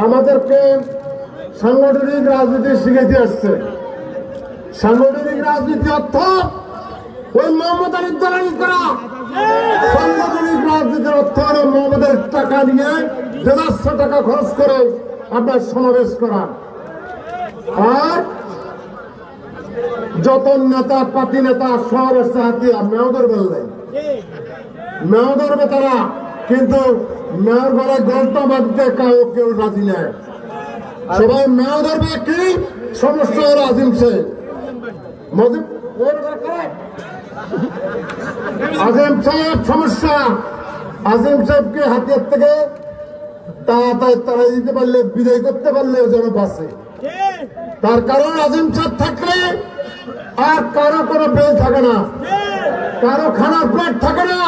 আমাদেরকে সাংগঠনিক রাজনীতি শিখাইতে আসছে। সাংগঠনিক রাজনীতি অর্থ ওই মোহাম্মদ আলীর দালালি করা। সাংগঠনিক রাজনীতির অর্থ হল মোহাম্মদের টাকা নিয়ে 1,500 টাকা খরচ করে আপনার সমাবেশ করা। আর যত নেতা পাতি নেতা সমাবেশ হাতিয়া মেয় ধরবে মেয় ধরবে তারা, কিন্তু মেয়র ঘরে গল্প বাঁধতে কেউ রাজি নেয়। সবাই মেয় ধরবে কি সমস্যা হলো আজিম সাহেব। আজিম সাহেব সমস্যা। আজিম সাহেবকে হাতিয়ার থেকে তাড়াতাড়ি তাড়াই দিতে পারলে, বিদায় করতে পারলে যেন বাঁচে। তার কারণ আজিম সাহেব থাকলে আর কারো কোনো বেল থাকে না, কারো খানার প্লেট থাকে না।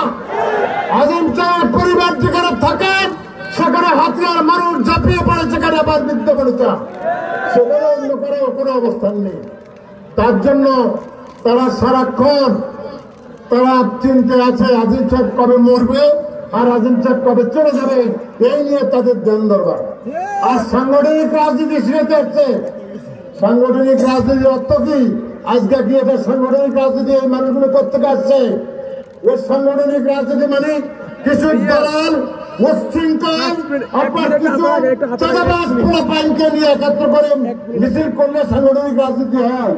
আজিম সাহেব পরিবার যেখানে থাকে সেখানে হাতিয়ার মানুষ ঝাঁপিয়ে পড়ে, সেখানে আবার বিদ্ধ করেছে, সেখানে অন্য কোনো অবস্থান নেই। তার জন্য তারা সারাক্ষণ তারা চিন্তা আছে আজিম সাহেব কবে মরবে আর আজিম সাহেব কবে চলে যাবে, এই নিয়ে তাদের ধ্যান দরবার। আর সাংগঠনিক রাজনীতি শিখাতে হচ্ছে। সাংগঠনিক রাজনীতির অর্থ কি? আজকে কি এটা সাংগঠনিক রাজনীতি এই মানুষগুলো প্রত্যেকে আসছে। এই সাংগঠনিক রাজনীতি মানে কিছু দলাল উচ্ছৃঙ্খল আপনার কিছু চাঁদাবাজ পোলাপাইনকে নিয়ে একত্র করে মিছিল করলে সাংগঠনিক রাজনীতি হয়।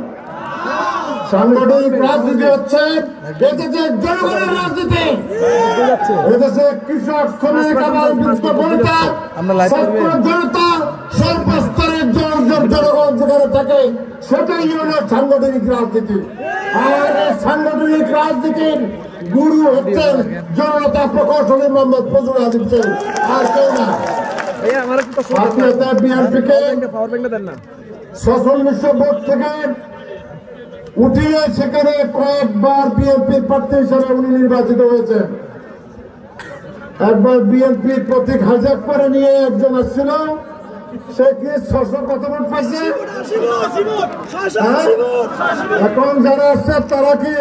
সাংগঠনিক রাজনীতি হচ্ছে এদেশে জনগণের রাজনীতি। এদেশে কৃষক, শ্রমিক, আবার বৃদ্ধ-বনিতা, ছাত্র জনতা, সর্বস্তরের জনগণ যেখানে থাকে সেটাই হল সাংগঠনিক রাজনীতি। আর এই সাংগঠনিক রাজনীতির গুরু হচ্ছেন জনতা প্রকৌশলী মোহাম্মদ ফজলুল আজিম সাহেব, আর কেউ না। বিএনপিকে 4600 ভোট থেকে উঠিয়ে সেখানে কয়েকবার বিএনপির প্রার্থী হিসেবে উনি নির্বাচিত হয়েছেন। একবার বিএনপির প্রতীক হাইজ্যাক করে নিয়ে একজন আসছিল, সে কি 600 কত ভোট পাইছে? এখন যারা আসছে তারা কি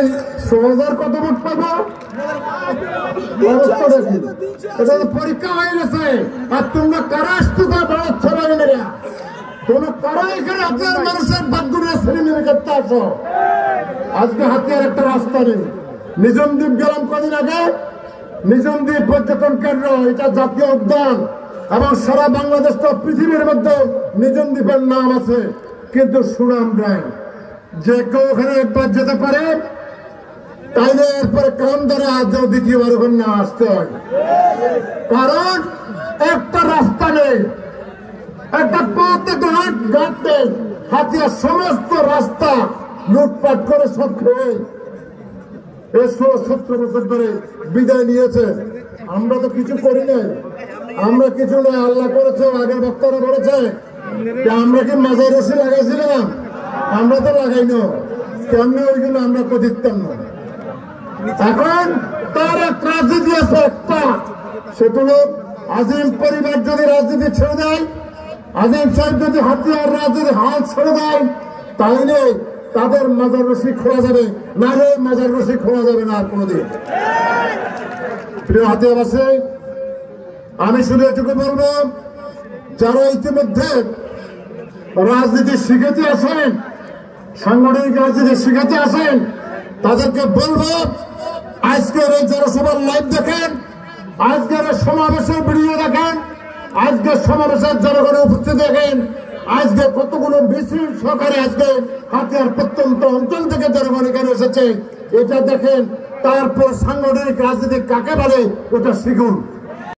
6000 কত ভোট পাবো? এটা তো পরীক্ষা হয়ে গেছে। আর তোমরা কারা আসতে বেড়াচ্ছ বাহিনীরা? তোমরা কারা এখানে হাজার মানুষের বাদগুলো শ্রেণী করতে আসো? আজকে হাতিয়ার একটা রাস্তা নেই। নিজমদ্বীপ গেলাম কদিন আগে, নিজমদ্বীপ পর্যটন কেন্দ্র, এটা জাতীয় উদ্যান এবং সারা বাংলাদেশ তো পৃথিবীর মধ্যে নিজমদ্বীপের নাম আছে, কিন্তু সুনাম নাই। যে কেউ ওখানে একবার যেতে পারে, তাইলে এরপরে কাম ধরে আজ দ্বিতীয়বার ওখানে না আসতে হয়। কারণ একটা রাস্তা নেই, একটা পথ ঘাট নেই। হাতিয়ার সমস্ত রাস্তা লুটপাট করে সব খেয়ে 16-17 বছর ধরে বিদায় নিয়েছে। আমরা তো কিছু করি নাই, আমরা কিছু নেই, আল্লাহ করেছে। আগের বক্তারা বলেছে আমরা কি মাজার রশি লাগাইছিলাম? আমরা তো লাগাই না, কেমনি ওইগুলো আমরা তো দিতাম না। এখন তার এক রাজনীতি আছে একটা, সেটা হল আজিম পরিবার যদি রাজনীতি ছেড়ে দেয়, আজিম সাহেব যদি হাতিয়ার রাজনীতি হাল ছেড়ে দেয়, তাহলে তাদের মাজার রশি খোলা যাবে, না রে মাজার রশি খোলা যাবে না আর কোনদিন। প্রিয় হাতিয়ারবাসী, আমি শুধু এটুকু বলবো, যারা ইতিমধ্যে রাজনীতি শিখাতে আসেন, সাংগঠনিক রাজনীতি শিখাতে আসেন, তাদেরকে বলবো আজকের এই জনসভার লাইভ দেখেন, আজকের সমাবেশের ভিডিও দেখেন, আজকের সমাবেশের জনগণের উপস্থিতি দেখেন, আজকে কতগুলো মিছিল সহকারে আজকে হাতিয়ার প্রত্যন্ত অঞ্চল থেকে জনগণ এখানে এসেছে, এটা দেখেন। তারপর সাংগঠনিক রাজনীতি কাকে বলে ওটা শিখুন।